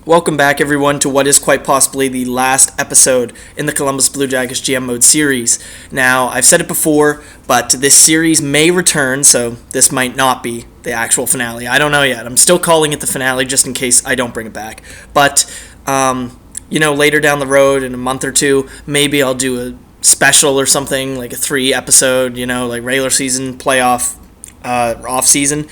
Welcome back, everyone, to what is quite possibly the last episode in the Columbus Blue Jackets GM Mode series. Now, I've said it before, but this series may return, so this might not be the actual finale. I don't know yet. I'm still calling it the finale just in case I don't bring it back. But, later down the road, in a month or two, maybe I'll do a special or something, like a 3-episode, like regular season, playoff, off-season.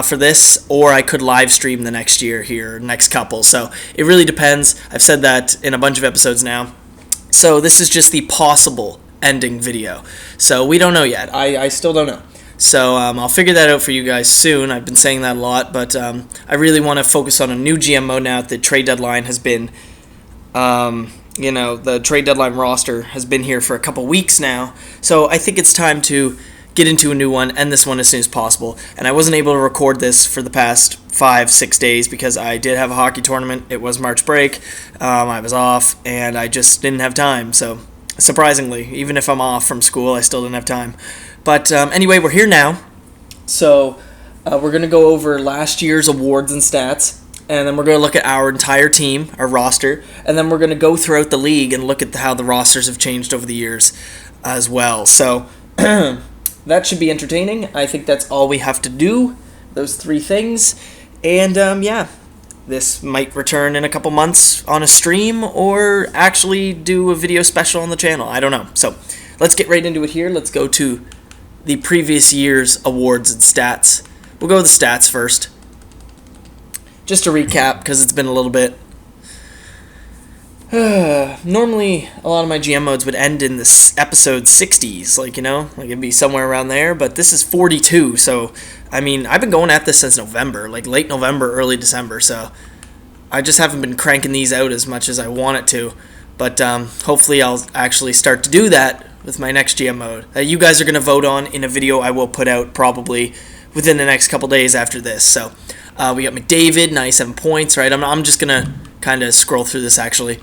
For this, or I could live stream the next year here, next couple. So it really depends. I've said that in a bunch of episodes now. So this is just the possible ending video. So we don't know yet. I still don't know. So I'll figure that out for you guys soon. I've been saying that a lot, but I really want to focus on a new GM mode now that the trade deadline has been, the trade deadline roster has been here for a couple weeks now. So I think it's time to get into a new one, end this one as soon as possible. And I wasn't able to record this for the past 5-6 days because I did have a hockey tournament. It was March break. I was off, and I just didn't have time. So, surprisingly, even if I'm off from school, I still didn't have time. But anyway, we're here now. So, we're going to go over last year's awards and stats. And then we're going to look at our entire team, our roster. And then we're going to go throughout the league and look at how the rosters have changed over the years as well. So, that should be entertaining. I think that's all we have to do, those 3 things. And, this might return in a couple months on a stream or actually do a video special on the channel. I don't know. So, let's get right into it here. Let's go to the previous year's awards and stats. We'll go with the stats first. Just to recap, because it's been a little bit. Normally, a lot of my GM modes would end in this episode 60s, like it'd be somewhere around there, but this is 42, so, I've been going at this since November, like late November, early December, so I just haven't been cranking these out as much as I want it to, but hopefully I'll actually start to do that with my next GM mode. You guys are going to vote on in a video I will put out probably within the next couple days after this, so we got McDavid, 97 points, right? I'm just going to kind of scroll through this, actually,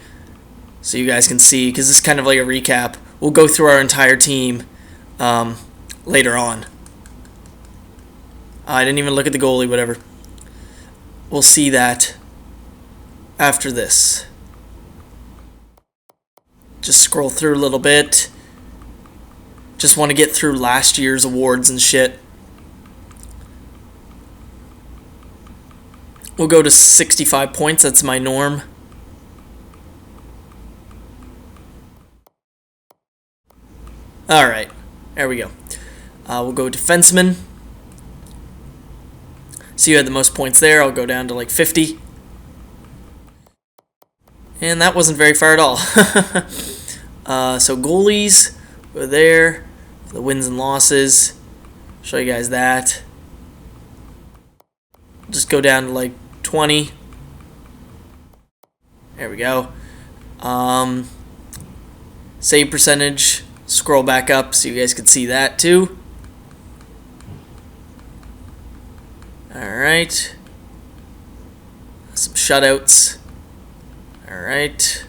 so you guys can see, because this is kind of like a recap. We'll go through our entire team later on. I didn't even look at the goalie, whatever. We'll see that after this. Just scroll through a little bit. Just want to get through last year's awards and shit. We'll go to 65 points. That's my norm. Alright, there we go. We'll go defenseman. So you had the most points there. I'll go down to like 50. And that wasn't very far at all. So goalies were there. The wins and losses. Show you guys that. Just go down to like 20. There we go. Save percentage. Scroll back up so you guys can see that too. Alright. Some shutouts. Alright.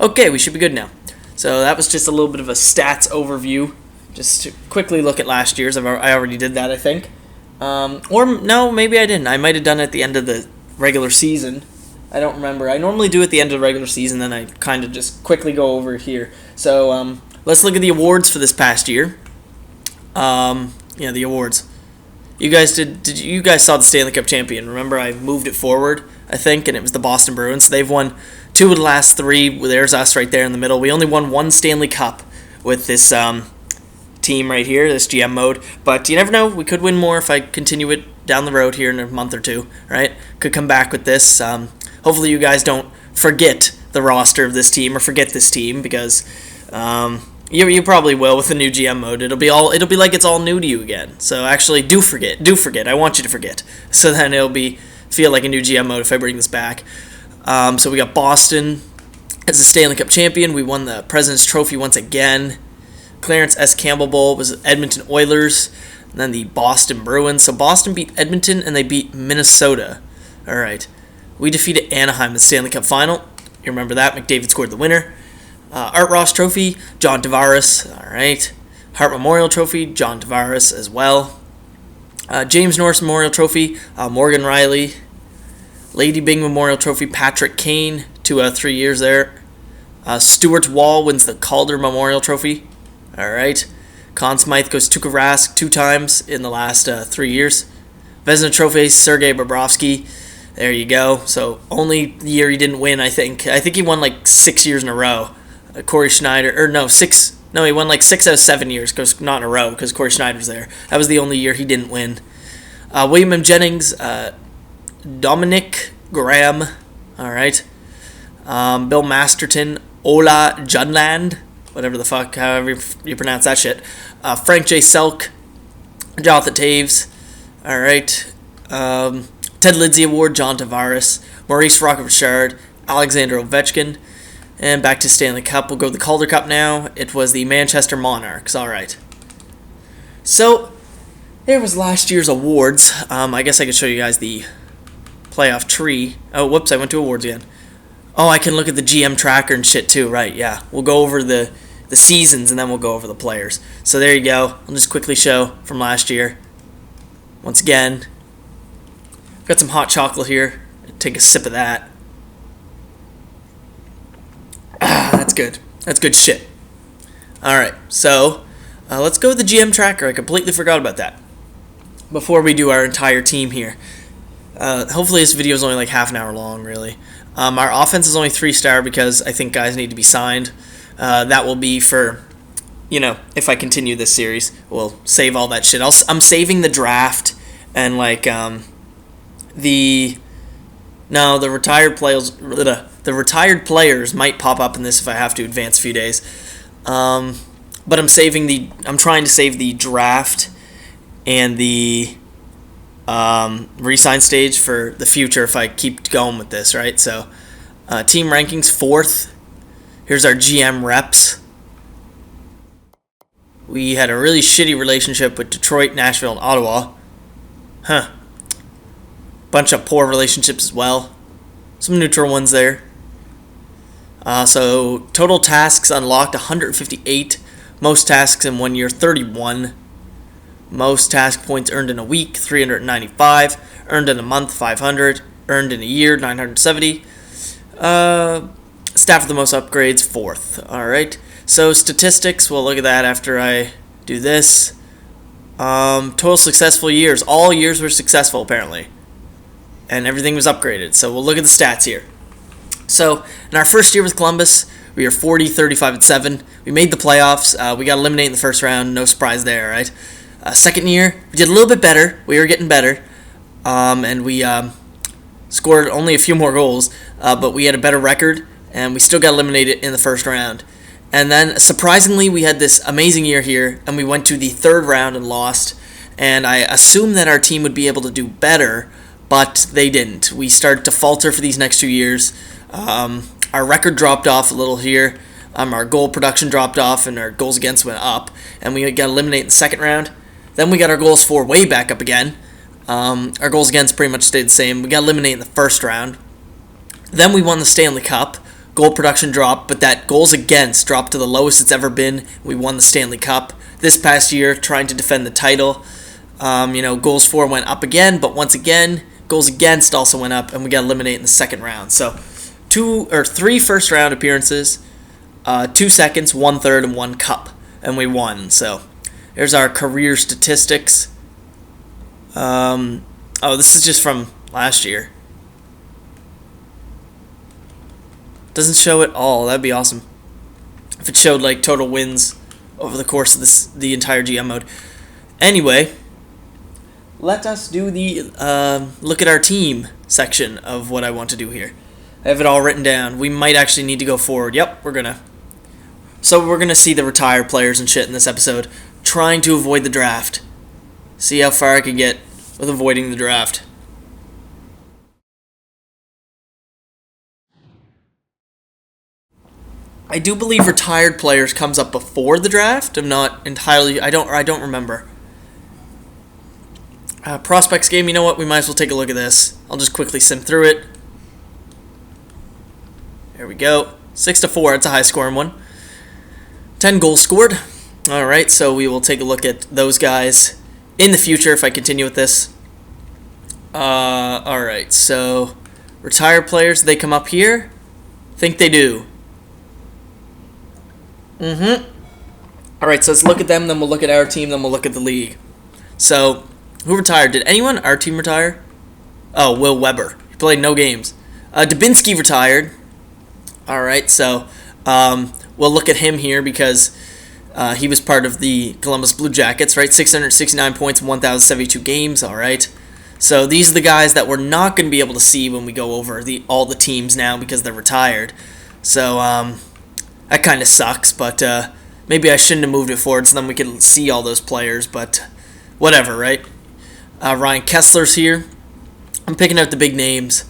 Okay, we should be good now. So that was just a little bit of a stats overview. Just to quickly look at last year's. I already did that, I think. Or no, maybe I didn't. I might have done it at the end of the regular season. I don't remember. I normally do at the end of the regular season, then I kind of just quickly go over it here. So, let's look at the awards for this past year. The awards. You guys you guys saw the Stanley Cup champion. Remember, I moved it forward, I think, and it was the Boston Bruins. They've won 2 of the last 3. There's us right there in the middle. We only won 1 Stanley Cup with this team right here, this GM mode. But you never know. We could win more if I continue it down the road here in a month or 2, right? Could come back with this. Hopefully you guys don't forget the roster of this team or forget this team because you probably will with the new GM mode. It'll be like it's all new to you again. So actually, do forget. I want you to forget. So then it'll feel like a new GM mode if I bring this back. So we got Boston as the Stanley Cup champion. We won the President's Trophy once again. Clarence S. Campbell Bowl was Edmonton Oilers. And then the Boston Bruins. So Boston beat Edmonton and they beat Minnesota. All right. We defeated Anaheim in the Stanley Cup final. You remember that? McDavid scored the winner. Art Ross Trophy, John Tavares. All right. Hart Memorial Trophy, John Tavares as well. James Norris Memorial Trophy, Morgan Riley. Lady Byng Memorial Trophy, Patrick Kane, 2 out of 3 years there. Stuart Wall wins the Calder Memorial Trophy. All right. Conn Smythe goes to Tuukka Rask 2 times in the last 3 years. Vezina Trophy, Sergei Bobrovsky. There you go. So only the year he didn't win, I think. I think he won like 6 years in a row. Corey Schneider, or no, 6. No, he won like 6 out of 7 years, because not in a row, because Corey Schneider's there. That was the only year he didn't win. William M. Jennings, Dominic Graham, all right. Bill Masterton, Ola Junland, whatever the fuck, however you pronounce that shit. Frank J. Selk, Jonathan Taves, all right. Ted Lindsay Award, John Tavares, Maurice Rocket-Richard, Alexander Ovechkin, and back to Stanley Cup. We'll go to the Calder Cup now. It was the Manchester Monarchs, all right. So, there was last year's awards. I guess I could show you guys the playoff tree. Oh, whoops, I went to awards again. Oh, I can look at the GM tracker and shit too, right, yeah. We'll go over the seasons and then we'll go over the players. So there you go. I'll just quickly show from last year. Once again, I've got some hot chocolate here. Take a sip of that. That's good. That's good shit. Alright, so let's go with the GM tracker. I completely forgot about that. Before we do our entire team here. Hopefully this video is only like half an hour long, really. Our offense is only 3-star because I think guys need to be signed. That will be for, if I continue this series, we'll save all that shit. I'm saving the draft and like the retired players. The retired players might pop up in this if I have to advance a few days. But I'm trying to save the draft and the re-sign stage for the future if I keep going with this, right? So, team rankings, 4th. Here's our GM reps. We had a really shitty relationship with Detroit, Nashville, and Ottawa. Bunch of poor relationships as well. Some neutral ones there. So, total tasks unlocked, 158. Most tasks in 1 year, 31. Most task points earned in a week, 395. Earned in a month, 500. Earned in a year, 970. Staff with the most upgrades, 4th. Alright, so statistics, we'll look at that after I do this. Total successful years. All years were successful, apparently. And everything was upgraded. So we'll look at the stats here. So, in our first year with Columbus, we were 40, 35, and 7. We made the playoffs. We got eliminated in the first round. No surprise there, right? Second year, we did a little bit better. We were getting better. And we scored only a few more goals. But we had a better record. And we still got eliminated in the first round. And then, surprisingly, we had this amazing year here. And we went to the third round and lost. And I assumed that our team would be able to do better. But they didn't. We started to falter for these next 2 years. Our record dropped off a little here. Our goal production dropped off, and our goals against went up. And we got eliminated in the second round. Then we got our goals for way back up again. Our goals against pretty much stayed the same. We got eliminated in the first round. Then we won the Stanley Cup. Goal production dropped, but that goals against dropped to the lowest it's ever been. We won the Stanley Cup. This past year, trying to defend the title. Goals for went up again, but once again, goals against also went up, and we got eliminated in the second round. So, 3 first-round appearances, 2 seconds, 1 third, and 1 cup, and we won. So, there's our career statistics. This is just from last year. Doesn't show it all. That'd be awesome if it showed like total wins over the course of the entire GM mode. Anyway, let us do the look at our team section of what I want to do here. I have it all written down. We might actually need to go forward. Yep, we're gonna. So we're gonna see the retired players and shit in this episode, trying to avoid the draft. See how far I can get with avoiding the draft. I do believe retired players comes up before the draft. I'm not entirely. I don't remember. Prospects game. You know what? We might as well take a look at this. I'll just quickly sim through it. There we go. 6-4. It's a high scoring one. 10 goals scored. All right. So we will take a look at those guys in the future if I continue with this. All right. So Retired players, they come up here? Think they do. Alright, so let's look at them, then we'll look at our team, then we'll look at the league. So, who retired? Did anyone, our team, retire? Oh, Will Weber. He played no games. Dubinsky retired. Alright, so we'll look at him here because he was part of the Columbus Blue Jackets, right? 669 points in 1,072 games, alright. So these are the guys that we're not going to be able to see when we go over all the teams now because they're retired. So that kind of sucks, but maybe I shouldn't have moved it forward so then we could see all those players, but whatever, right? Ryan Kessler's here. I'm picking out the big names.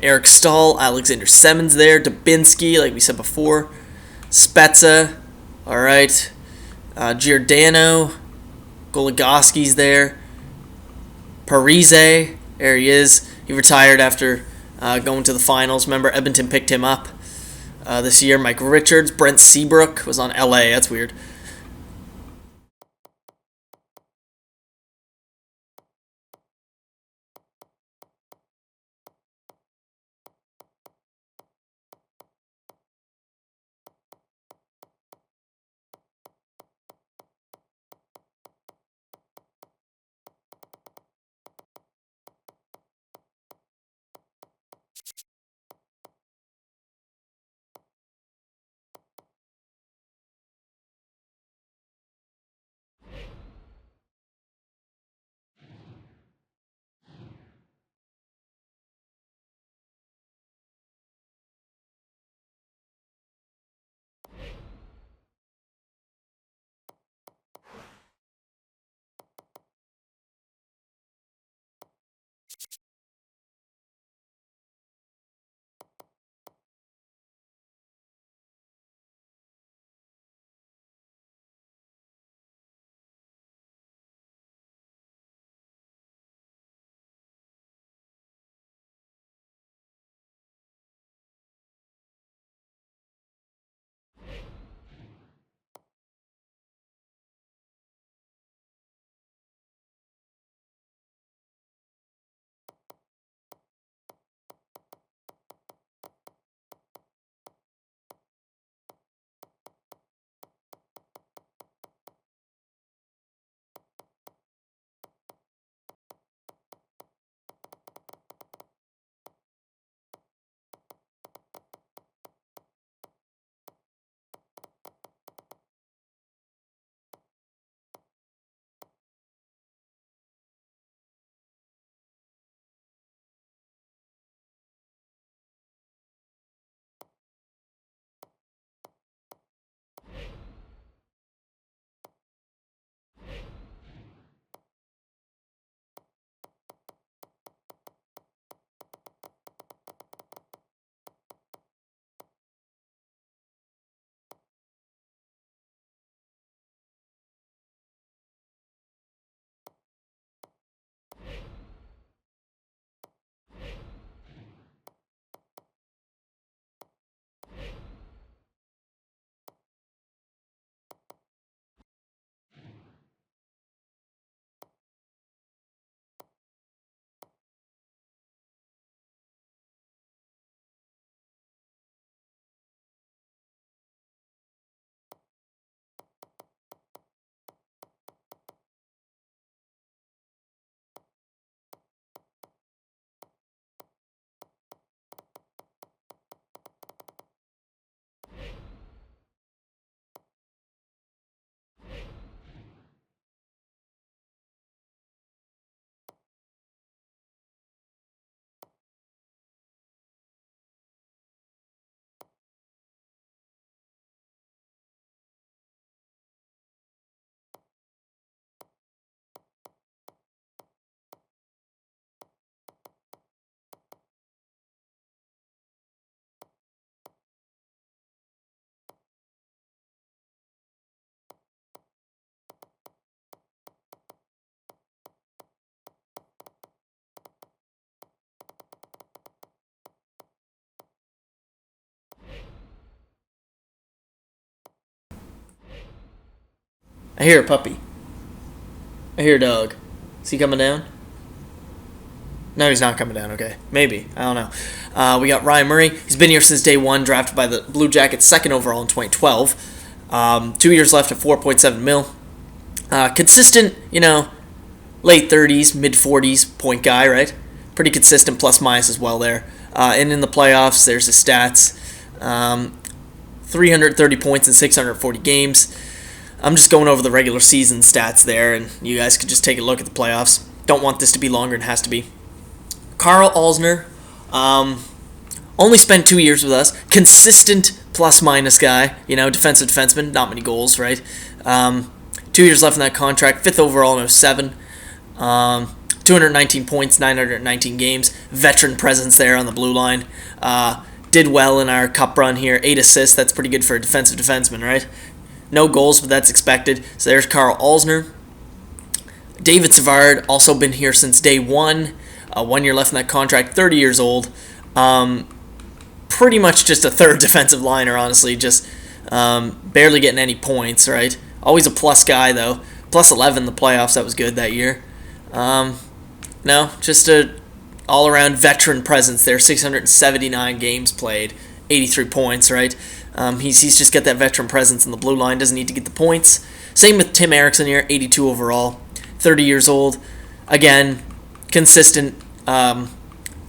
Eric Stahl, Alexander Semen's there, Dubinsky, like we said before, Spezza, all right, Giordano, Goligoski's there, Parise, there he is. He retired after going to the finals. Remember, Edmonton picked him up this year. Mike Richards, Brent Seabrook was on LA. That's weird. I hear a puppy. I hear a dog. Is he coming down? No, he's not coming down. Okay, maybe. I don't know. We got Ryan Murray. He's been here since day one, drafted by the Blue Jackets, second overall in 2012. 2 years left at 4.7 mil. Consistent, late 30s, mid 40s point guy, right? Pretty consistent plus minus as well there. And in the playoffs, there's his stats. 330 points in 640 games. I'm just going over the regular season stats there, and you guys could just take a look at the playoffs. Don't want this to be longer than it has to be. Carl Alzner, only spent 2 years with us. Consistent plus-minus guy, defensive defenseman, not many goals, right? 2 years left in that contract, 5th overall in 07. 219 points, 919 games. Veteran presence there on the blue line. Did well in our cup run here. 8 assists, that's pretty good for a defensive defenseman, right? No goals, but that's expected. So there's Carl Alzner. David Savard, also been here since day one. 1 year left in that contract, 30 years old. Pretty much just a third defensive liner, honestly. Just barely getting any points, right? Always a plus guy, though. Plus 11 in the playoffs, that was good that year. No, just a all-around veteran presence there. 679 games played, 83 points, right? He's just got that veteran presence in the blue line, doesn't need to get the points. Same with Tim Erickson here, 82 overall, 30 years old. Again, consistent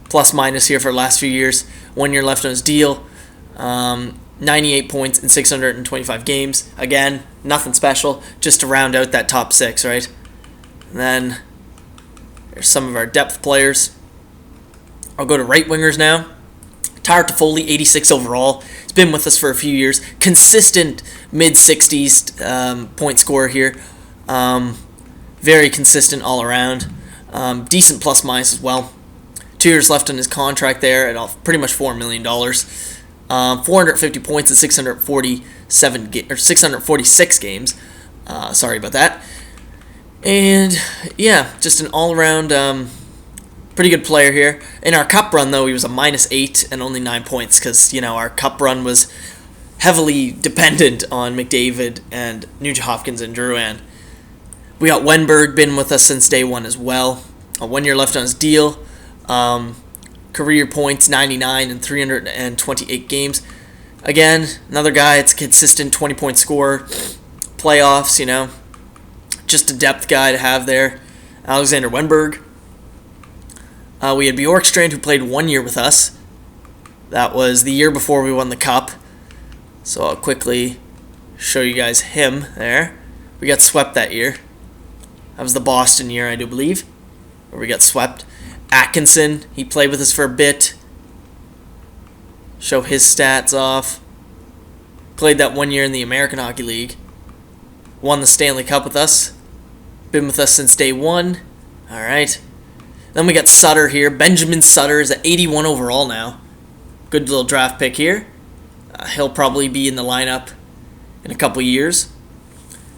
plus-minus here for the last few years. 1 year left on his deal. 98 points in 625 games. Again, nothing special, just to round out that top 6, right? And then there's some of our depth players. I'll go to right wingers now. Tyler Toffoli, 86 overall. He's been with us for a few years. Consistent mid-60s point scorer here. Very consistent all around. Decent plus-minus as well. 2 years left on his contract there at pretty much $4 million. 450 points in 646 games. Sorry about that. And yeah, just an all-around pretty good player here. In our cup run, though, he was a -8 and only 9 points because, our cup run was heavily dependent on McDavid and Nugent Hopkins and Drouin. We got Wenberg, been with us since day one as well. 1 year left on his deal. Career points, 99 in 328 games. Again, another guy, it's a consistent 20-point scorer. Playoffs, just a depth guy to have there. Alexander Wenberg. We had Bjorkstrand, who played 1 year with us. That was the year before we won the cup. So I'll quickly show you guys him there. We got swept that year. That was the Boston year, I do believe, where we got swept. Atkinson, he played with us for a bit. Show his stats off. Played that 1 year in the American Hockey League. Won the Stanley Cup with us. Been with us since day one. Alright. Then we got Sutter here. Benjamin Sutter is at 81 overall now. Good little draft pick here. He'll probably be in the lineup in a couple years.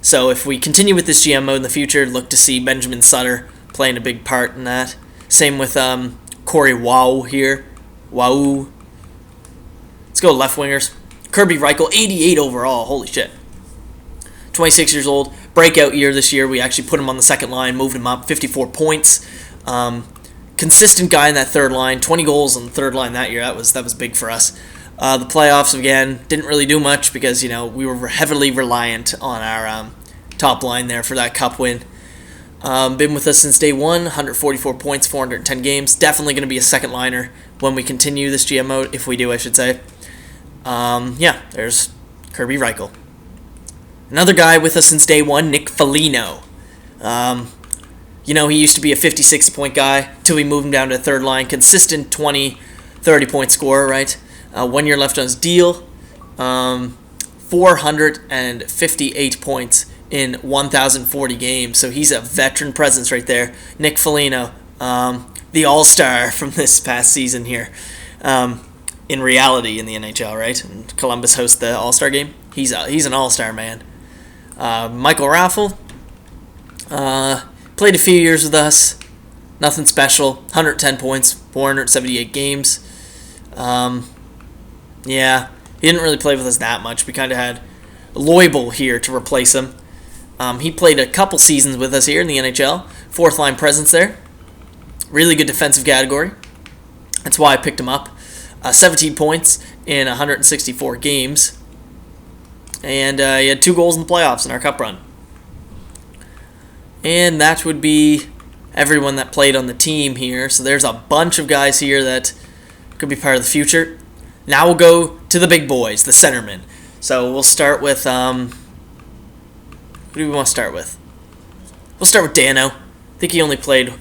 So if we continue with this GM mode in the future, look to see Benjamin Sutter playing a big part in that. Same with Corey Wow here. Wow. Let's go left wingers. Kirby Reichel, 88 overall. Holy shit. 26 years old. Breakout year this year. We actually put him on the second line, moved him up, 54 points. Consistent guy in that third line. 20 goals on the third line that year. That was big for us. The playoffs, again, didn't really do much because, we were heavily reliant on our top line there for that cup win. Been with us since day one, 144 points, 410 games. Definitely going to be a second liner when we continue this GM mode, if we do, I should say. There's Kirby Reichel. Another guy with us since day one, Nick Foligno. He used to be a 56 point guy till we moved him down to third line. Consistent 20, 30 point scorer, right? 1 year left on his deal. 458 points in 1,040 games. So he's a veteran presence right there. Nick Foligno, the all-star from this past season here. In reality in the NHL, right? And Columbus hosts the all-star game. He's an all-star, man. Michael Raffle. Played a few years with us. Nothing special. 110 points, 478 games. He didn't really play with us that much. We kind of had Loibel here to replace him. He played a couple seasons with us here in the NHL. Fourth line presence there. Really good defensive category. That's why I picked him up. 17 points in 164 games. And he had 2 goals in the playoffs in our cup run. And that would be everyone that played on the team here. So there's a bunch of guys here that could be part of the future. Now we'll go to the big boys, the centermen. So we'll start with, who do we want to start with? We'll start with Dano. I think he only played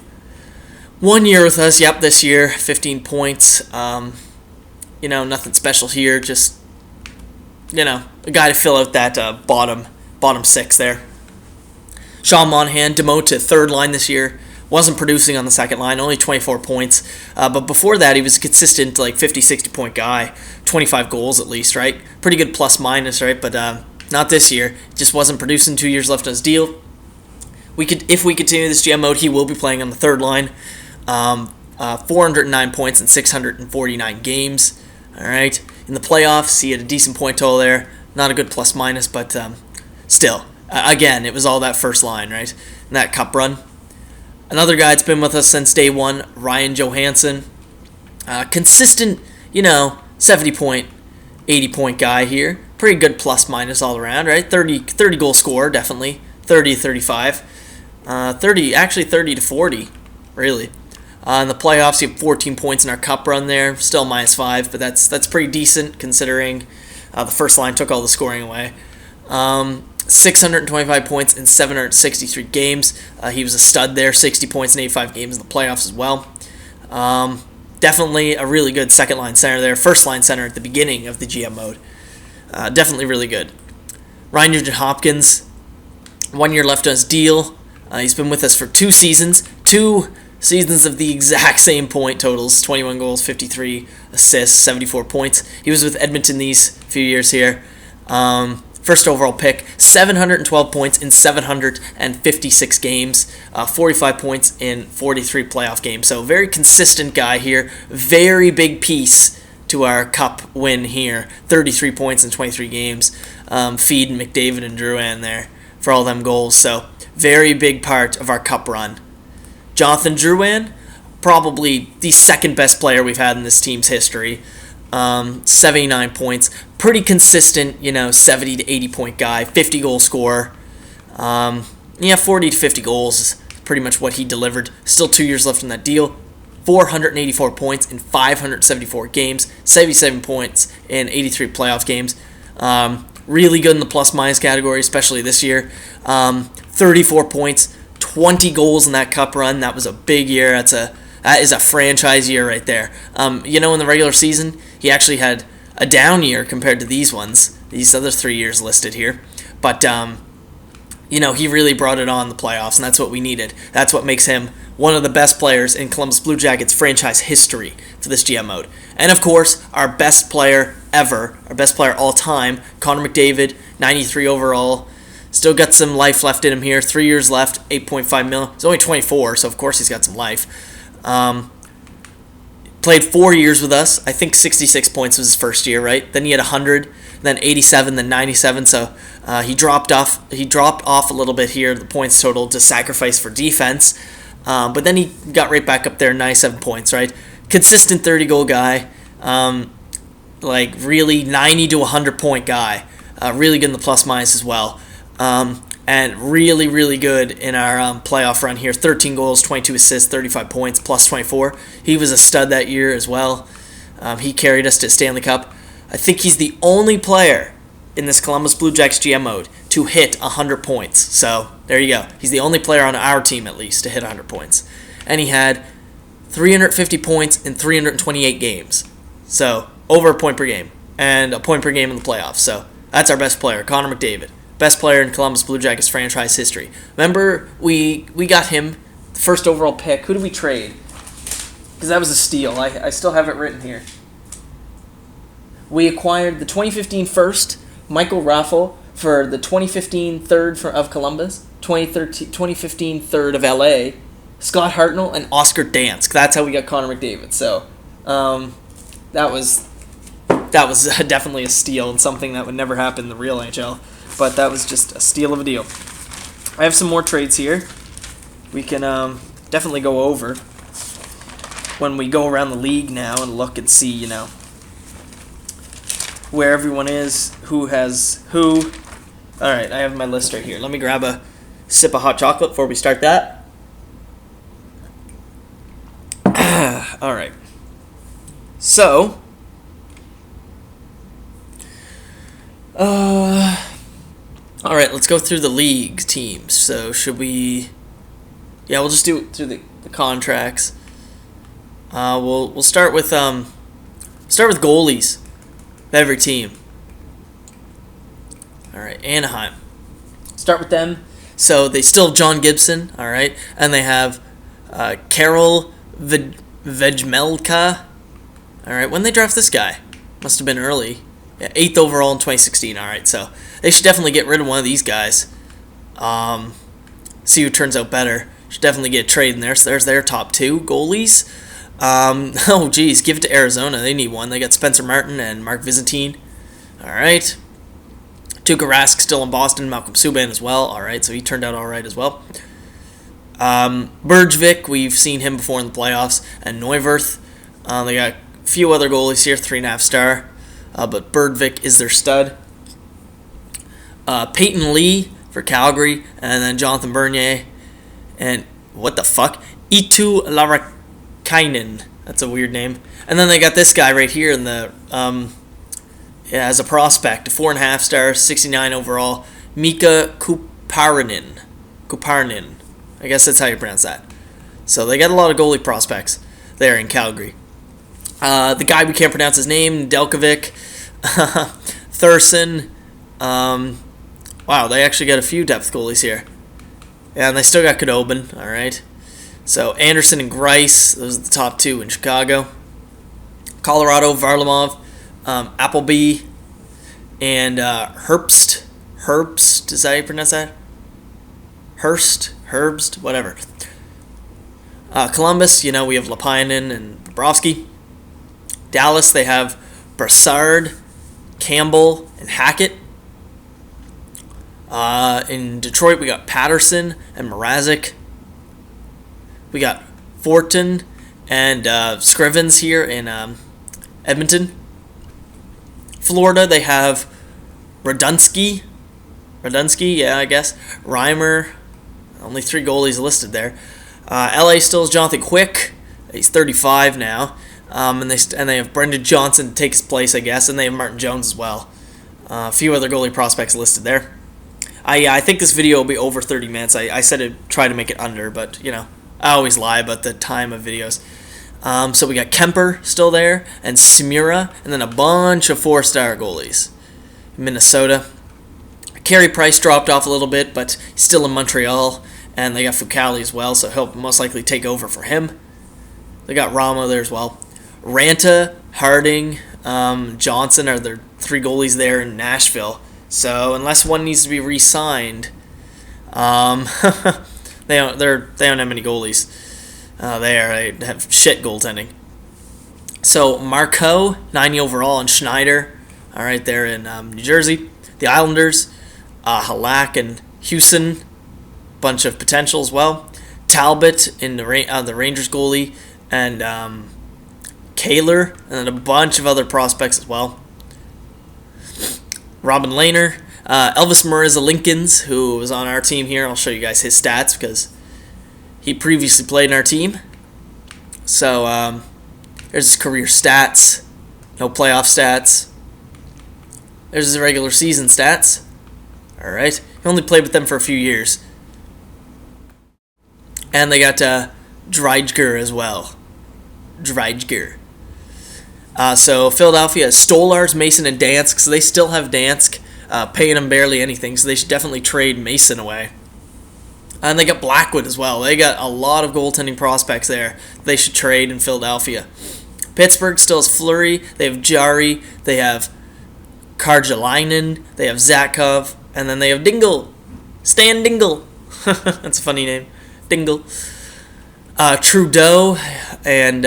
1 year with us. Yep, this year, 15 points. Nothing special here. Just, a guy to fill out that bottom 6 there. Sean Monahan, demoted to third line this year. Wasn't producing on the second line, only 24 points. But before that, he was a consistent 50, 60-point guy. 25 goals at least, right? Pretty good plus-minus, right? But not this year. Just wasn't producing. 2 years left on his deal. If we continue this GM mode, he will be playing on the third line. 409 points in 649 games. All right. In the playoffs, he had a decent point total there. Not a good plus-minus, but still. Again, it was all that first line, right? And that cup run. Another guy that's been with us since day one, Ryan Johansson. Consistent, 70-point, 80-point guy here. Pretty good plus-minus all around, right? 30 goal scorer, definitely. 30 to 35. 30 to 40, really. In the playoffs, he had 14 points in our cup run there. Still -5, but that's pretty decent considering the first line took all the scoring away. 625 points in 763 games. He was a stud there, 60 points in 85 games in the playoffs as well. Definitely a really good second-line center there. First-line center at the beginning of the GM mode. Definitely really good. Ryan Nugent-Hopkins, 1 year left on his deal. He's been with us for 2 seasons. 2 seasons of the exact same point totals. 21 goals, 53 assists, 74 points. He was with Edmonton these few years here. First overall pick, 712 points in 756 games, 45 points in 43 playoff games. So very consistent guy here. Very big piece to our cup win here. 33 points in 23 games. Feeding McDavid and Drouin there for all them goals. So very big part of our cup run. Jonathan Drouin, probably the second best player we've had in this team's history. 79 points. Pretty consistent, 70 to 80 point guy. 50 goal scorer. 40 to 50 goals is pretty much what he delivered. Still 2 years left on that deal. 484 points in 574 games. 77 points in 83 playoff games. Really good in the plus-minus category, especially this year. 34 points, 20 goals in that cup run. That was a big year. That is a franchise year right there. In the regular season, he actually had a down year compared to these ones, these other 3 years listed here. But, he really brought it on in the playoffs, and that's what we needed. That's what makes him one of the best players in Columbus Blue Jackets franchise history for this GM mode. And, of course, our best player ever, our best player all time, Connor McDavid, 93 overall. Still got some life left in him here. 3 years left, $8.5 million. He's only 24, so of course he's got some life. Played 4 years with us. I think 66 points was his first year, right? Then he had 100, then 87, then 97. So he dropped off. He dropped off a little bit here, the points total, to sacrifice for defense. But then he got right back up there, 97 points, right? Consistent 30-goal guy. Really 90 to 100-point guy. Really good in the plus-minus as well. And really, really good in our playoff run here. 13 goals, 22 assists, 35 points, plus 24. He was a stud that year as well. He carried us to Stanley Cup. I think he's the only player in this Columbus Blue Jackets GM mode to hit 100 points. So there you go. He's the only player on our team, at least, to hit 100 points. And he had 350 points in 328 games. So over a point per game. And a point per game in the playoffs. So that's our best player, Connor McDavid. Best player in Columbus Blue Jackets franchise history. Remember, we got him, the first overall pick. Who did we trade? Because that was a steal. I still have it written here. We acquired the 2015 first, Michael Raffle, for the 2015 third of Columbus, 2015 third of LA, Scott Hartnell, and Oscar Dansk. That's how we got Connor McDavid. So that was definitely a steal and something that would never happen in the real NHL. But that was just a steal of a deal. I have some more trades here we can definitely go over. when we go around the league now and look and see, you know, where everyone is, who has who. All right, I have my list right here. Let me grab a sip of hot chocolate before we start that. All right. So, all right, let's go through the league teams. So, should we? Yeah, we'll just do it through the contracts. We'll start with goalies of every team. All right, Anaheim. Start with them. So they still have John Gibson, all right, and they have Karel Vejmelka. All right, when they draft this guy, must have been early. Yeah, 8th overall in 2016. All right, so they should definitely get rid of one of these guys. See who turns out better. Should definitely get a trade in there. So there's their top 2 goalies. Oh, geez, give it to Arizona. They need one. They got Spencer Martin and Mark Byzantine. All right. Tuukka Rask still in Boston. Malcolm Subban as well. All right, so he turned out all right as well. Bergevik, we've seen him before in the playoffs. And Neuwirth. They got a few other goalies here, 3.5 star. But Bergevik is their stud. Peyton Lee for Calgary. And then Jonathan Bernier. And what the fuck? Eetu Larakainen. That's a weird name. And then they got this guy right here in the as a prospect, a 4.5 star, 69 overall, Mika Kuparinen. I guess that's how you pronounce that. So they got a lot of goalie prospects there in Calgary. The guy we can't pronounce his name, Delkovic, Thurston. Wow, they actually got a few depth goalies here. Yeah, and they still got Khudobin, all right. So Anderson and Grice, those are the top 2 in Chicago. Colorado, Varlamov, Appleby, and Herbst. Herbst, is that how you pronounce that? Herbst, whatever. Columbus, you know, we have Lapainen and Bobrovsky. Dallas, they have Brassard, Campbell, and Hackett. In Detroit, we got Patterson and Mrazek. We got Fortin and Scrivens here in Edmonton. Florida, they have Radunsky, yeah, I guess. Reimer, only 3 goalies listed there. LA still has Jonathan Quick. He's 35 now. And they have Brendan Johnson to take his place, I guess, and they have Martin Jones as well. A few other goalie prospects listed there. I think this video will be over 30 minutes. I said I'd try to make it under, but, you know, I always lie about the time of videos. So we got Kemper still there, and Simura, and then a bunch of 4-star goalies. Minnesota. Carey Price dropped off a little bit, but he's still in Montreal, and they got Fucali as well, so he'll most likely take over for him. They got Ramo there as well. Ranta, Harding, Johnson are their 3 goalies there in Nashville. So unless one needs to be re-signed, they don't have many goalies. They have shit goaltending. So Marco, 90 overall, and Schneider, all right, they're in New Jersey. The Islanders, Halak and Houston, bunch of potential as well. Talbot in the Rangers goalie, and Kaler, and then a bunch of other prospects as well. Robin Lehner, Elvis Mariza Lincolns, who was on our team here. I'll show you guys his stats because he previously played in our team. So there's his career stats, no playoff stats. There's his regular season stats. All right, he only played with them for a few years. And they got Dreidger as well. Dreidger. So Philadelphia has Stolars, Mason, and Dansk. So they still have Dansk, paying them barely anything. So they should definitely trade Mason away. And they got Blackwood as well. They got a lot of goaltending prospects there they should trade in Philadelphia. Pittsburgh still has Fleury. They have Jari. They have Karjalainen. They have Zakov. And then they have Dingle. Stan Dingle. That's a funny name. Dingle. Trudeau and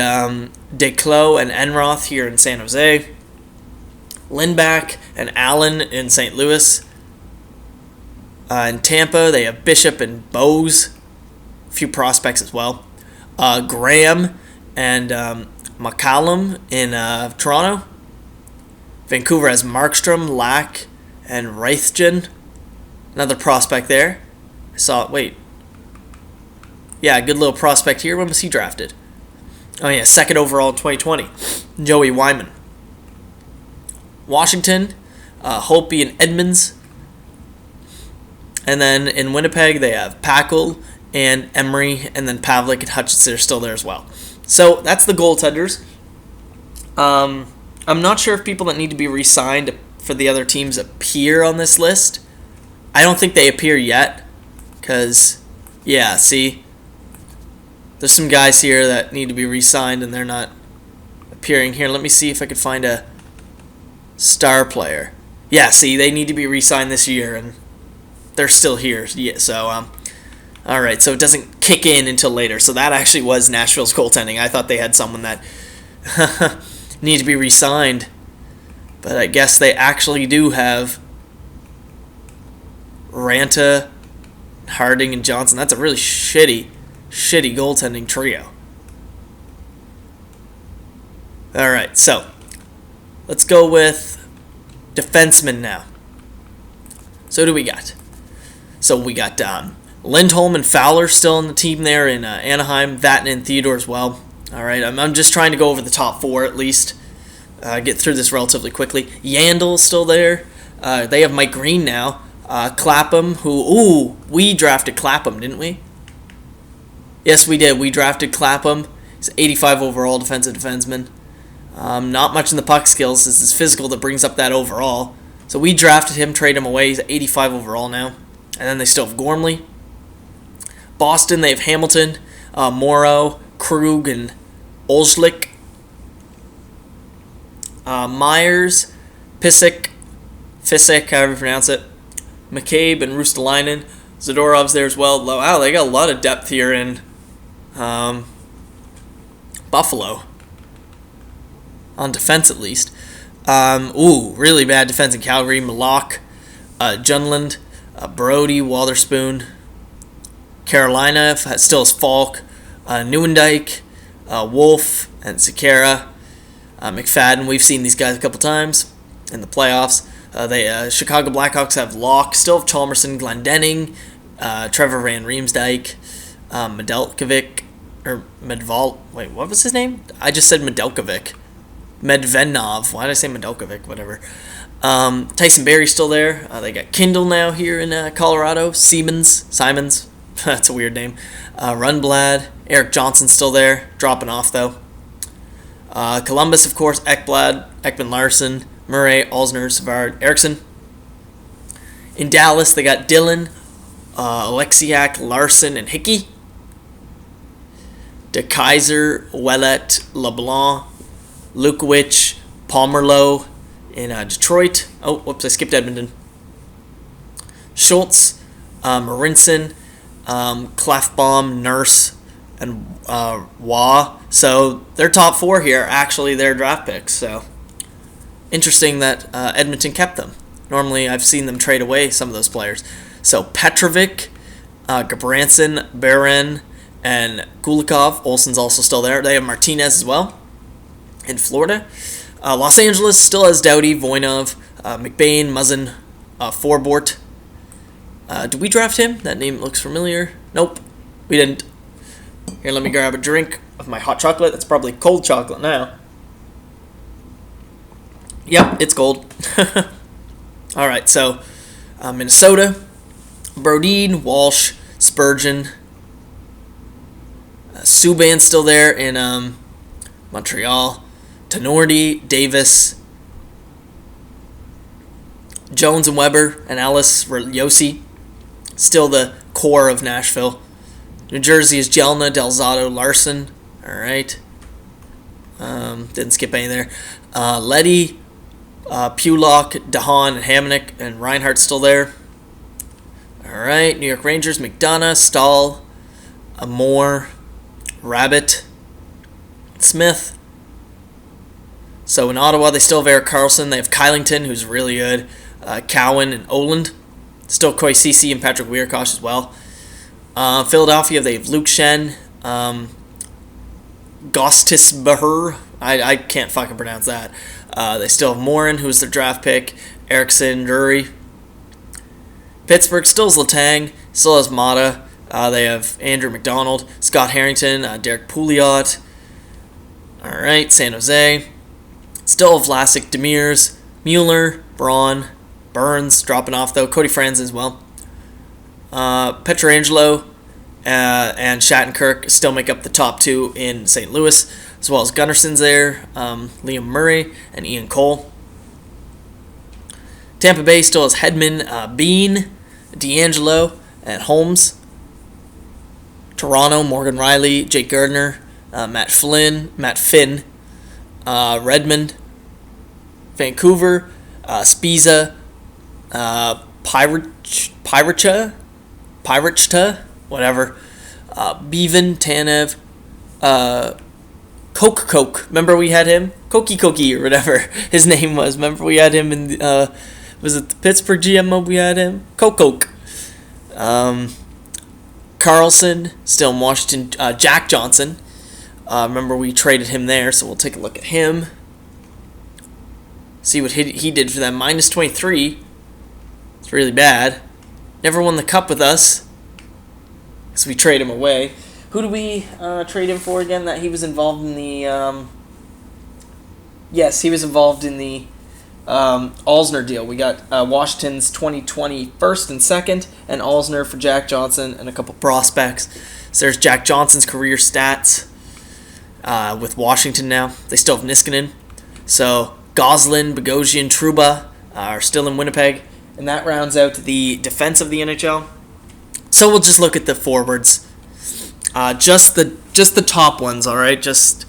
Declos and Enroth here in San Jose. Lindback and Allen in St. Louis. In Tampa, they have Bishop and Bose. A few prospects as well. Graham and McCallum in Toronto. Vancouver has Markstrom, Lack, and Raithjen. Another prospect there. I saw it. Wait. Yeah, good little prospect here. When was he drafted? Oh, yeah, second overall in 2020. Joey Wyman. Washington, Holtby and Edmonds. And then in Winnipeg, they have Packle and Emery, and then Pavlik and Hutchinson are still there as well. So that's the goaltenders. I'm not sure if people that need to be re-signed for the other teams appear on this list. I don't think they appear yet, because, yeah, see, there's some guys here that need to be re-signed, and they're not appearing here. Let me see if I could find a star player. Yeah, see, they need to be re-signed this year, and they're still here. Yeah, so, all right, so it doesn't kick in until later. So that actually was Nashville's goaltending. I thought they had someone that need to be re-signed, but I guess they actually do have Ranta, Harding, and Johnson. That's a really shitty goaltending trio. All right, so let's go with defensemen now. So who do we got? So we got Lindholm and Fowler still on the team there in Anaheim. Vatanen and Theodore as well. All right, I'm just trying to go over the top four at least. Get through this relatively quickly. Yandle's still there. They have Mike Green now. Clapham, we drafted Clapham, didn't we? Yes, we did. We drafted Clapham. He's 85 overall defensive defenseman. Not much in the puck skills. It's his physical that brings up that overall. So we drafted him, trade him away. He's 85 overall now. And then they still have Gormley. Boston, they have Hamilton, Morrow, Krug, and Olschlik. Myers, Fissick, however you pronounce it. McCabe and Rustalainen. Zadorov's there as well. Wow, they got a lot of depth here in Buffalo. On defense, at least. Really bad defense in Calgary. Malak, Junland, Brody, Wotherspoon. Carolina still has Falk, Nieuwendyk, Wolf, and Sekera. McFadden, we've seen these guys a couple times in the playoffs. Chicago Blackhawks have Locke, still have Chalmerson, Glendening, Trevor Van Riemsdyk, Medelkovic, or Medval. Wait, what was his name? I just said Medelkovic. Medvednov. Why did I say Medelkovic? Whatever. Tyson Berry's still there. They got Kindle now here in Colorado. Simons. That's a weird name. Rundblad. Eric Johnson's still there. Dropping off, though. Columbus, of course. Ekblad. Ekman-Larsson. Murray. Alzner. Savard. Eriksson. In Dallas, they got Dillon, Alexiak, Larson, and Hickey. De Kaiser, Ouellet, LeBlanc, Lukowicz, Pomerleau in Detroit. Oh, whoops, I skipped Edmonton. Schultz, Marinson, Klefbom, Nurse, and Waugh. So their top four here are actually their draft picks. So interesting that Edmonton kept them. Normally I've seen them trade away some of those players. So Petrovic, Gabranson, Barron, and Kulikov. Olsen's also still there. They have Martinez as well in Florida. Los Angeles still has Doughty, Voinov, McBain, Muzzin, Forbort. Did we draft him? That name looks familiar. Nope, we didn't. Here, let me grab a drink of my hot chocolate. That's probably cold chocolate now. Yep, it's cold. All right, so Minnesota, Brodin, Walsh, Spurgeon, Subban's still there in Montreal, Tenorti, Davis, Jones and Weber, and Ellis, Yossi, still the core of Nashville. New Jersey is Jelna, Delzato, Larson. All right. Didn't skip any there. Leddy, Pulock, DeHaan, and Hamonic, and Reinhardt's still there. All right. New York Rangers, McDonough, Stahl, Moore, Rabbit, Smith. So in Ottawa, they still have Erik Karlsson. They have Kylington, who's really good. Cowan and Oland. Still Koissici and Patrick Wierkosh as well. Philadelphia, they have Luke Shen, Gostisbehere. I can't fucking pronounce that. They still have Morin, who's their draft pick. Eriksson, Drury. Pittsburgh still has Letang. Still has Mata. They have Andrew McDonald, Scott Harrington, Derek Pouliot. All right, San Jose. Still have Vlasic, Demers, Mueller, Braun, Burns dropping off though. Cody Franz as well. Pietrangelo and Shattenkirk still make up the top two in St. Louis, as well as Gunnarsson's there, Liam Murray, and Ian Cole. Tampa Bay still has Hedman, Bean, D'Angelo, and Holmes. Toronto, Morgan Riley, Jake Gardner, Matt Finn, Redmond. Vancouver, Spiza, Pyrachta, whatever. Bevan, Tanev, Coke. Remember we had him? Koki or whatever his name was. Remember we had him in was it the Pittsburgh GM we had him? Coke. Carlson, still in Washington. Jack Johnson. Remember we traded him there, so we'll take a look at him. See what he did for them. Minus 23. It's really bad. Never won the cup with us. So we trade him away. Who do we trade him for again? That he was involved in the... yes, he was involved in the Alzner deal. We got Washington's 2020 first and second, and Alzner for Jack Johnson and a couple prospects. So there's Jack Johnson's career stats with Washington now. They still have Niskanen. So Goslin, Bogosian, Trouba are still in Winnipeg. And that rounds out the defense of the NHL. So we'll just look at the forwards. Just the top ones, all right? Just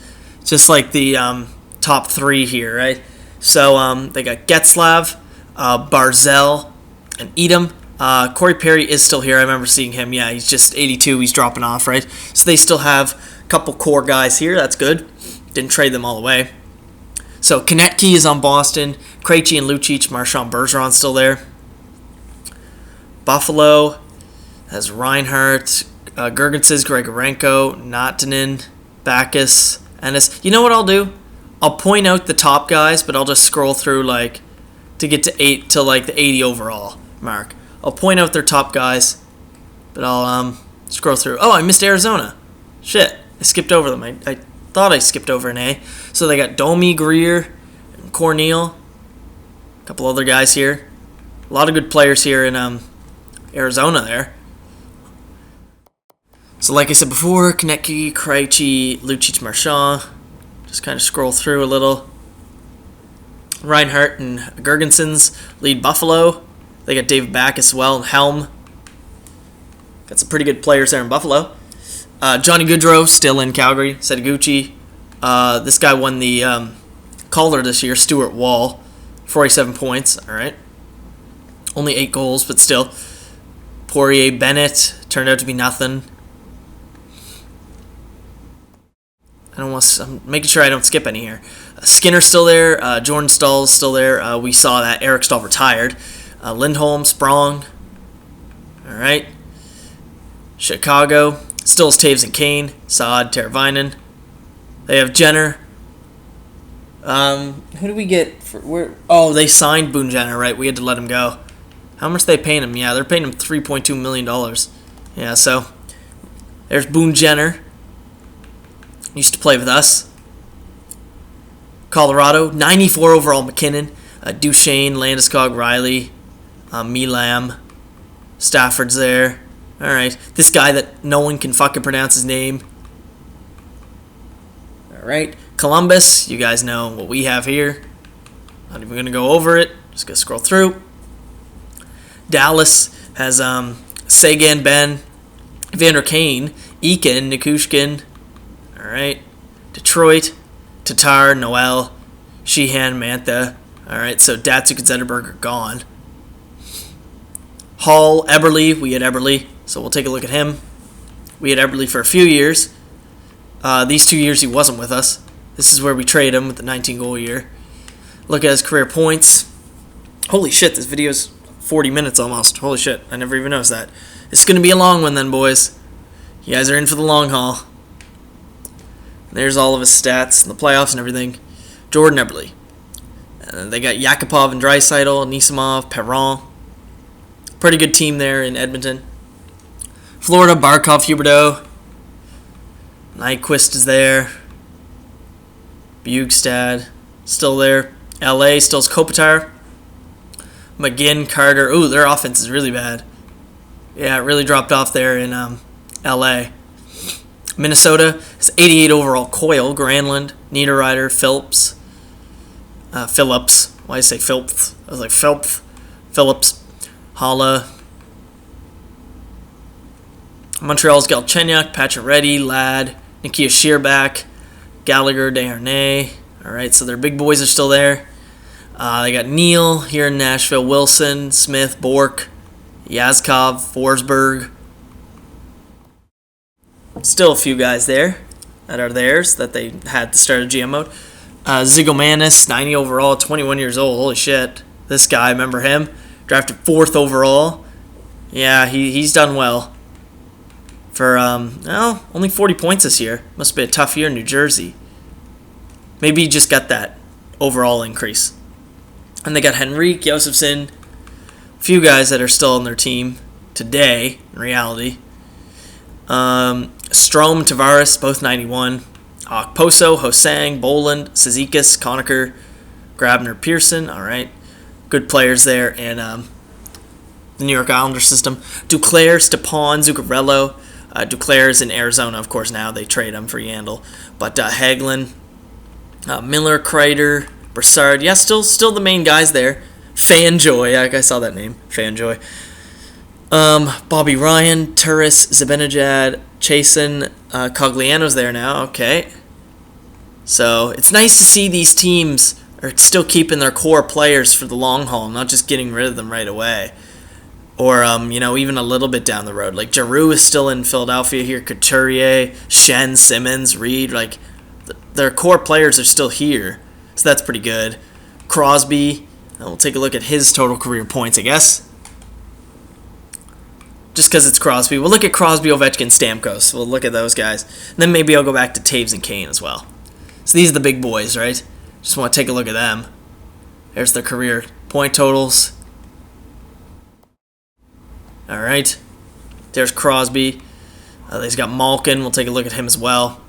like the top three here, right? So they got Getzlav, Barzell, and Edom. Corey Perry is still here. I remember seeing him. Yeah, he's just 82. He's dropping off, right? So they still have a couple core guys here. That's good. Didn't trade them all away. So Konecny is on Boston. Krejci and Lucic, Marchand Bergeron still there. Buffalo has Reinhardt, Gergensen, Grigorenko, Natanen, Backus, Ennis. You know what I'll do? I'll point out the top guys, but I'll just scroll through to get to the 80 overall mark. I'll point out their top guys, but I'll scroll through. Oh, I missed Arizona. Shit, I skipped over them. I thought I skipped over an A. So they got Domi, Greer, and Corneal. A couple other guys here. A lot of good players here in Arizona there. So like I said before, Konecny, Krejci, Lucic, Marchand. Just kind of scroll through a little. Reinhardt and Gergensen's lead Buffalo. They got David Backes as well, and Helm. Got some pretty good players there in Buffalo. Johnny Gaudreau still in Calgary. Setaguchi. This guy won the Calder this year. Stuart Wall, 47 points. All right. Only 8 goals, but still. Poirier, Bennett turned out to be nothing. I'm making sure I don't skip any here. Skinner's still there. Jordan Stahl's still there. We saw that Eric Stahl retired. Lindholm, Sprong. All right. Chicago still has Taves and Kane. Saad, Teravainen. They have Jenner. Who do we get for where? Oh, they signed Boone Jenner, right? We had to let him go. How much are they paying him? Yeah, they're paying him $3.2 million. Yeah, so there's Boone Jenner. Used to play with us. Colorado, 94 overall McKinnon. Duchesne, Landeskog, Riley, Milam. Stafford's there. All right. This guy that no one can fucking pronounce his name. All right. Columbus, you guys know what we have here. Not even going to go over it. Just going to scroll through. Dallas has Sagan, Ben, Evander Kane, Eakin, Nikushkin. All right. Detroit, Tatar, Noel, Sheehan, Mantha. All right, so Datsuk and Zetterberg are gone. Hall, Eberle. We had Eberle, so we'll take a look at him. We had Eberle for a few years. These 2 years he wasn't with us. This is where we trade him with the 19-goal year. Look at his career points. Holy shit, this video's 40 minutes almost. Holy shit, I never even noticed that. It's going to be a long one then, boys. You guys are in for the long haul. There's all of his stats in the playoffs and everything. Jordan Eberle. And they got Yakupov and Draisaitl, Nisimov, Perron. Pretty good team there in Edmonton. Florida, Barkov, Huberdeau. Nyquist is there. Bugstad still there. LA still is Kopitar. McGinn, Carter. Ooh, their offense is really bad. Yeah, it really dropped off there in LA. Minnesota is 88 overall. Coyle, Granlund, Niederreiter, Phillips. Phillips. Why did I say Phillips? I was like Phillips. Holla. Montreal's Galchenyuk, Pacioretty, Ladd, Nikia Shearback, Gallagher, Desharnais. All right, so their big boys are still there. They got Neal here in Nashville, Wilson, Smith, Bork, Yazkov, Forsberg. Still a few guys there that are theirs that they had to start a GM mode. Zigomanis, 90 overall, 21 years old. Holy shit. This guy, remember him? Drafted 4th overall. Yeah, he's done well. For, only 40 points this year. Must be a tough year in New Jersey. Maybe he just got that overall increase. And they got Henrique, Josefson. A few guys that are still on their team today, in reality. Strome, Tavares, both 91. Poso, Hosang, Boland, Cizikas, Conacher, Grabner, Pearson. All right. Good players there in the New York Islanders system. Duclair, Stepan, Zuccarello. Duclair is in Arizona, of course, now. They trade him for Yandel. But Hagelin, Miller, Kreider, Brassard. Yeah, still the main guys there. Fanjoy. I saw that name. Fanjoy. Bobby Ryan, Turris, Zibanejad, Chasen, Cogliano's there now. Okay. So it's nice to see these teams are still keeping their core players for the long haul, not just getting rid of them right away. Or, even a little bit down the road. Like, Giroux is still in Philadelphia here. Couturier, Shen, Simmons, Reed. Like, their core players are still here. So that's pretty good. Crosby. We'll take a look at his total career points, I guess. Just because it's Crosby. We'll look at Crosby, Ovechkin, Stamkos. We'll look at those guys. And then maybe I'll go back to Taves and Kane as well. So these are the big boys, right? Just want to take a look at them. There's their career point totals. All right. There's Crosby. He's got Malkin. We'll take a look at him as well.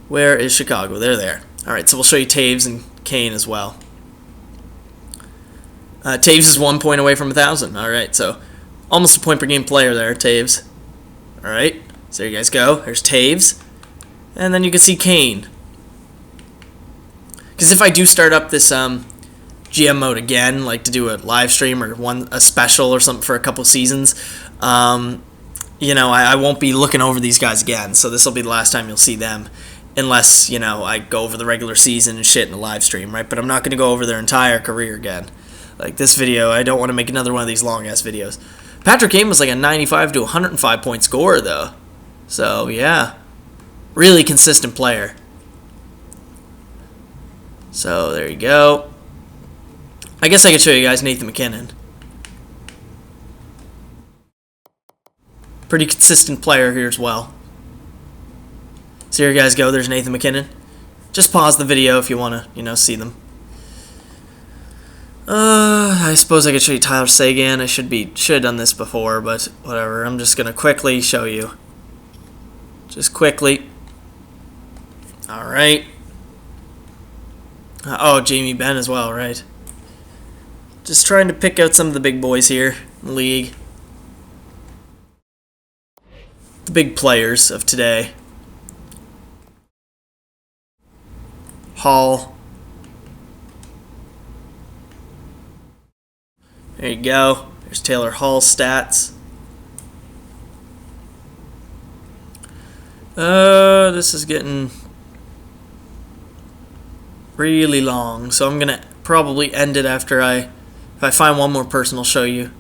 Where is Chicago? They're there. All right, so we'll show you Taves and Kane as well. Taves is 1 point away from 1,000. All right, so almost a point per game player there, Taves. All right, so there you guys go. There's Taves. And then you can see Kane. Because if I do start up this GM mode again, like to do a live stream or a special or something for a couple seasons, you know, I won't be looking over these guys again. So this will be the last time you'll see them. Unless, you know, I go over the regular season and shit in a live stream, right? But I'm not going to go over their entire career again. Like this video, I don't want to make another one of these long-ass videos. Patrick Kane was like a 95 to 105 point scorer, though. So, yeah. Really consistent player. So, there you go. I guess I could show you guys Nathan McKinnon. Pretty consistent player here as well. So here you guys go. There's Nathan McKinnon. Just pause the video if you want to, you know, see them. I suppose I could show you Tyler Seguin. I should have done this before, but whatever. I'm just gonna quickly show you. Just quickly. All right. Oh, Jamie Benn as well, right? Just trying to pick out some of the big boys here in the league. The big players of today. Hall. There you go. There's Taylor Hall's stats. This is getting really long, so I'm gonna probably end it after if I find one more person, I'll show you.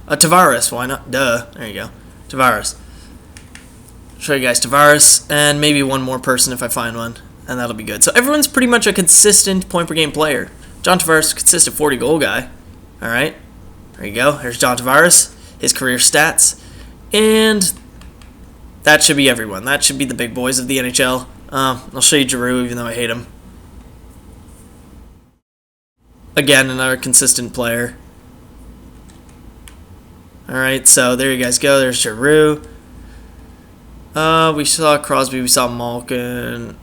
Tavares, why not? Duh. There you go. Tavares. Show you guys Tavares, and maybe one more person if I find one, and that'll be good. So everyone's pretty much a consistent point per game player. John Tavares, consistent 40 goal guy. All right, there you go. There's John Tavares, his career stats, and that should be everyone. That should be the big boys of the NHL. I'll show you Giroux, even though I hate him. Again, another consistent player. All right, so there you guys go. There's Giroux. We saw Crosby. We saw Malkin.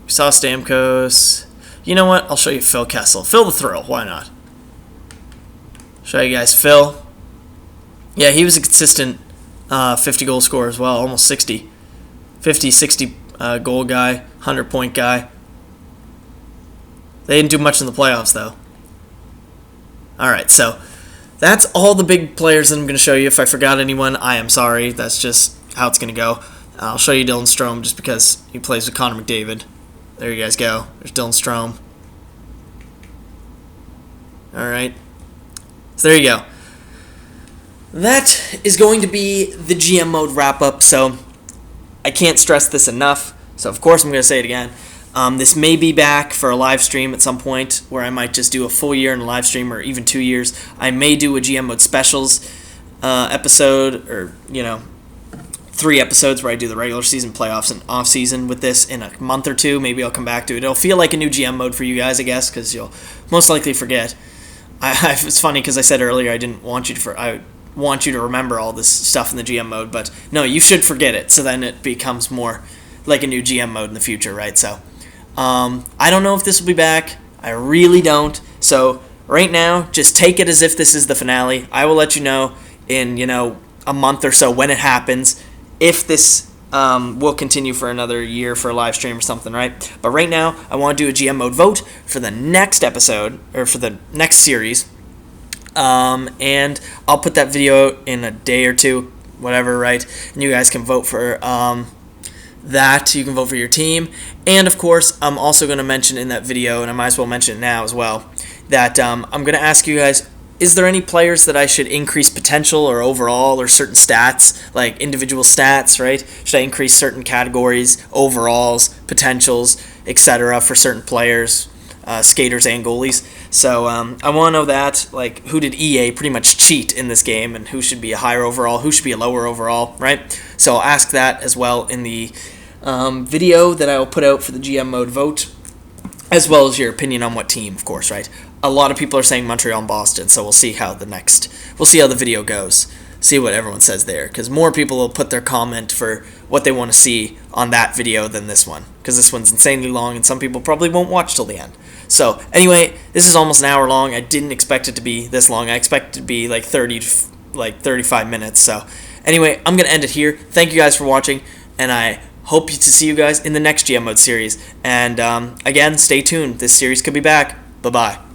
We saw Stamkos. You know what? I'll show you Phil Kessel. Phil the Thrill. Why not? Show you guys Phil. Yeah, he was a consistent 50 goal scorer as well, almost 60. 50, 60 goal guy, 100 point guy. They didn't do much in the playoffs, though. All right, so that's all the big players that I'm going to show you. If I forgot anyone, I am sorry. That's just how it's going to go. I'll show you Dylan Strome just because he plays with Connor McDavid. There you guys go. There's Dylan Strome. All right. So there you go. That is going to be the GM mode wrap-up, so I can't stress this enough. So, of course, I'm going to say it again. This may be back for a live stream at some point where I might just do a full year in a live stream or even 2 years. I may do a GM mode specials episode or, 3 episodes where I do the regular season, playoffs, and off season with this in a month or two. Maybe I'll come back to it. It'll feel like a new GM mode for you guys, I guess, because you'll most likely forget. It's funny because I said earlier I want you to remember all this stuff in the GM mode, but no, you should forget it, so then it becomes more like a new GM mode in the future, right? So, I don't know if this will be back. I really don't. So, right now, just take it as if this is the finale. I will let you know in, a month or so when it happens, if this will continue for another year for a live stream or something, right? But right now, I want to do a GM mode vote for the next episode, or for the next series. And I'll put that video in a day or two, whatever, right? And you guys can vote for that. You can vote for your team. And, of course, I'm also going to mention in that video, and I might as well mention it now as well, that I'm going to ask you guys, is there any players that I should increase potential or overall or certain stats, like individual stats, right? Should I increase certain categories, overalls, potentials, etc. for certain players, skaters and goalies? So I want to know that, like, who did EA pretty much cheat in this game, and who should be a higher overall, who should be a lower overall, right? So I'll ask that as well in the video that I will put out for the GM mode vote, as well as your opinion on what team, of course, right? A lot of people are saying Montreal and Boston, so we'll see how the video goes. see what everyone says there, because more people will put their comment for what they want to see on that video than this one, because this one's insanely long and some people probably won't watch till the end. So anyway, this is almost an hour long. I didn't expect it to be this long. I expected it to be like 30 to 35 minutes. So anyway, I'm gonna end it here. Thank you guys for watching, and I hope to see you guys in the next GM Mode series. And again, stay tuned. This series could be back. Bye bye.